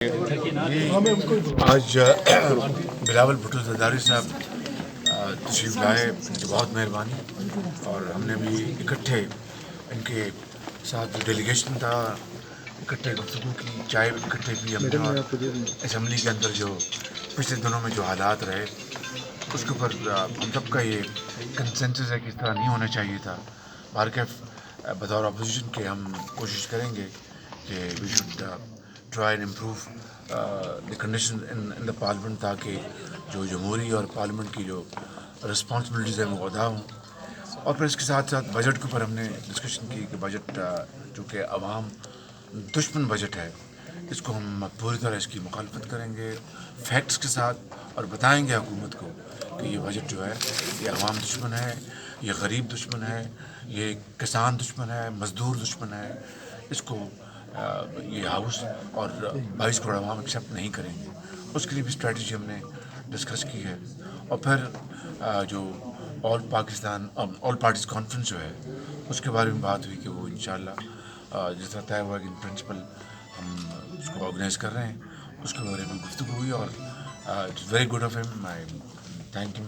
آج بلاول بھٹو زرداری صاحب تشریف لائے، ان کی بہت مہربانی، اور ہم نے بھی اکٹھے ان کے ساتھ جو ڈیلیگیشن تھا اکٹھے گفتگو کی، چائے اکٹھے پی ہم نے، اور اسمبلی کے اندر جو پچھلے دنوں میں جو حالات رہے اس کے اوپر ہم سب کا یہ کنسنسس ہے کہ اس طرح نہیں ہونا چاہیے تھا۔ بہرکیف بطور اپوزیشن کے ہم کوشش کریں گے کہ we should try and improve the condition in the parliament, تاکہ جو جمہوری اور پارلیمنٹ کی جو رسپانسبلٹیز ہیں وہ ادا ہوں۔ اور پھر اس کے ساتھ ساتھ بجٹ کے اوپر ہم نے ڈسکشن کی کہ بجٹ چونکہ عوام دشمن بجٹ ہے، اس کو ہم پوری طرح اس کی مخالفت کریں گے فیکٹس کے ساتھ، اور بتائیں گے حکومت کو کہ یہ بجٹ جو ہے یہ عوام دشمن ہے، یہ غریب دشمن ہے، یہ کسان دشمن ہے، مزدور دشمن ہے، اس کو یہ ہاؤس اور 22 کروڑ عوام ایکسیپٹ نہیں کریں گے۔ اس کے لیے بھی اسٹریٹجی ہم نے ڈسکس کی ہے۔ اور پھر جو آل پاکستان آل پارٹیز کانفرنس جو ہے اس کے بارے میں بات ہوئی کہ وہ انشاءاللہ جس طرح طے ہوا کہ ان پرنسپل ہم اس کو آرگنائز کر رہے ہیں، اس کے بارے میں گفتگو ہوئی، اور اٹس ویری گڈ آف ہم، آئی تھینک ہم